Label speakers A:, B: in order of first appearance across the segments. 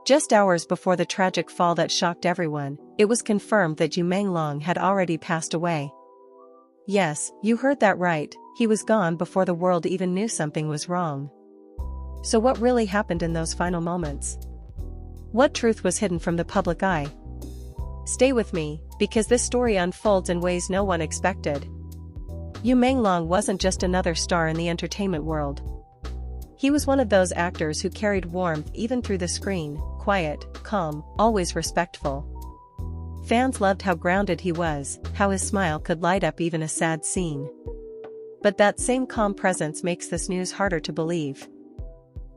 A: Just hours before the tragic fall that shocked everyone, it was confirmed that Menglong had already passed away. Yes, you heard that right, he was gone before the world even knew something was wrong. So what really happened in those final moments? What truth was hidden from the public eye? Stay with me, because this story unfolds in ways no one expected. Menglong wasn't just another star in the entertainment world. He was one of those actors who carried warmth even through the screen, quiet, calm, always respectful. Fans loved how grounded he was, how his smile could light up even a sad scene. But that same calm presence makes this news harder to believe.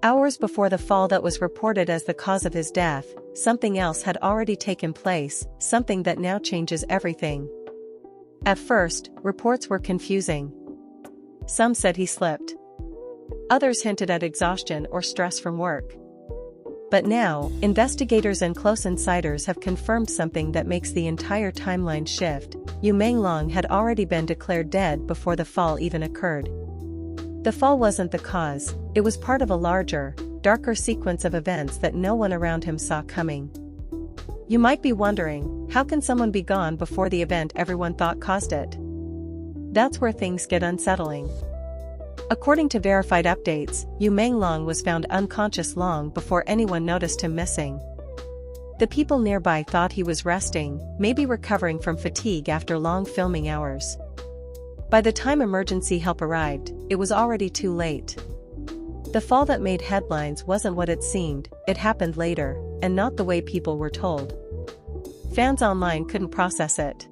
A: Hours before the fall that was reported as the cause of his death, something else had already taken place, something that now changes everything. At first, reports were confusing. Some said he slipped. Others hinted at exhaustion or stress from work. But now, investigators and close insiders have confirmed something that makes the entire timeline shift. Menglong had already been declared dead before the fall even occurred. The fall wasn't the cause, it was part of a larger, darker sequence of events that no one around him saw coming. You might be wondering, how can someone be gone before the event everyone thought caused it? That's where things get unsettling. According to verified updates, Menglong was found unconscious long before anyone noticed him missing. The people nearby thought he was resting, maybe recovering from fatigue after long filming hours. By the time emergency help arrived, it was already too late. The fall that made headlines wasn't what it seemed, it happened later, and not the way people were told. Fans online couldn't process it.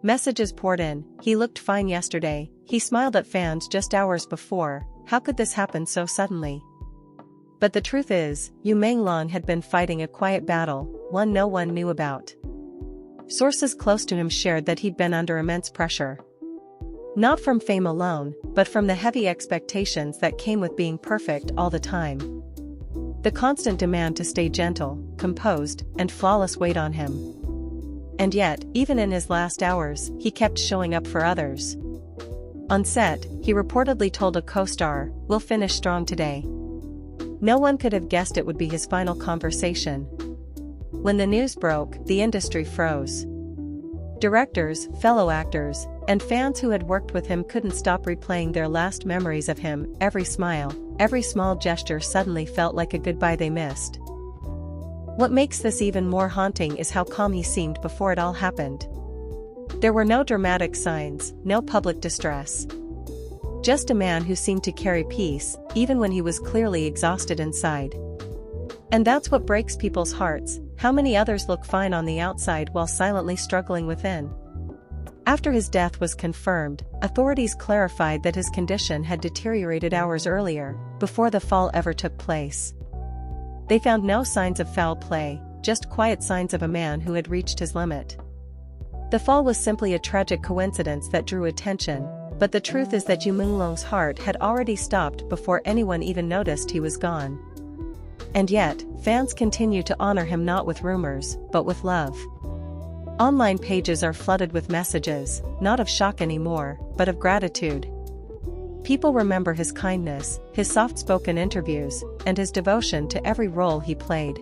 A: Messages poured in, he looked fine yesterday, he smiled at fans just hours before, how could this happen so suddenly? But the truth is, Menglong had been fighting a quiet battle, one no one knew about. Sources close to him shared that he'd been under immense pressure. Not from fame alone, but from the heavy expectations that came with being perfect all the time. The constant demand to stay gentle, composed, and flawless weighed on him. And yet, even in his last hours, he kept showing up for others. On set, he reportedly told a co-star, "We'll finish strong today." No one could have guessed it would be his final conversation. When the news broke, the industry froze. Directors, fellow actors, and fans who had worked with him couldn't stop replaying their last memories of him. Every smile, every small gesture suddenly felt like a goodbye they missed. What makes this even more haunting is how calm he seemed before it all happened. There were no dramatic signs, no public distress. Just a man who seemed to carry peace, even when he was clearly exhausted inside. And that's what breaks people's hearts, how many others look fine on the outside while silently struggling within. After his death was confirmed, authorities clarified that his condition had deteriorated hours earlier, before the fall ever took place. They found no signs of foul play, just quiet signs of a man who had reached his limit. The fall was simply a tragic coincidence that drew attention, but the truth is that Menglong's heart had already stopped before anyone even noticed he was gone. And yet, fans continue to honor him not with rumors, but with love. Online pages are flooded with messages, not of shock anymore, but of gratitude. People remember his kindness, his soft-spoken interviews, and his devotion to every role he played.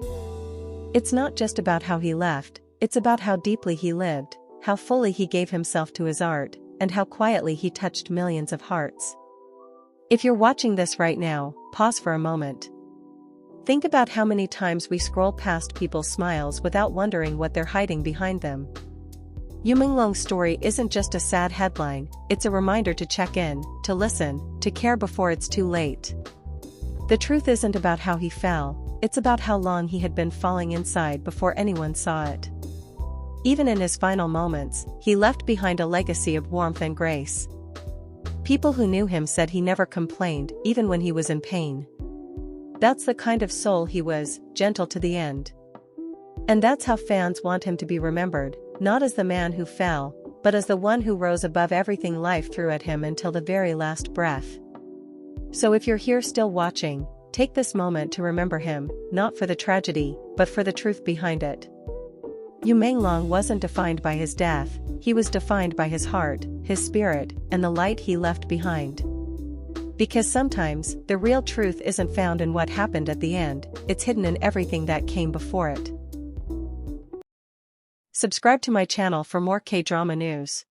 A: It's not just about how he left, it's about how deeply he lived, how fully he gave himself to his art, and how quietly he touched millions of hearts. If you're watching this right now, pause for a moment. Think about how many times we scroll past people's smiles without wondering what they're hiding behind them. Menglong's story isn't just a sad headline, it's a reminder to check in, to listen, to care before it's too late. The truth isn't about how he fell, it's about how long he had been falling inside before anyone saw it. Even in his final moments, he left behind a legacy of warmth and grace. People who knew him said he never complained, even when he was in pain. That's the kind of soul he was, gentle to the end. And that's how fans want him to be remembered, not as the man who fell, but as the one who rose above everything life threw at him until the very last breath. So if you're here still watching, take this moment to remember him, not for the tragedy, but for the truth behind it. Menglong wasn't defined by his death, he was defined by his heart, his spirit, and the light he left behind. Because sometimes, the real truth isn't found in what happened at the end, it's hidden in everything that came before it. Subscribe to my channel for more K-drama news.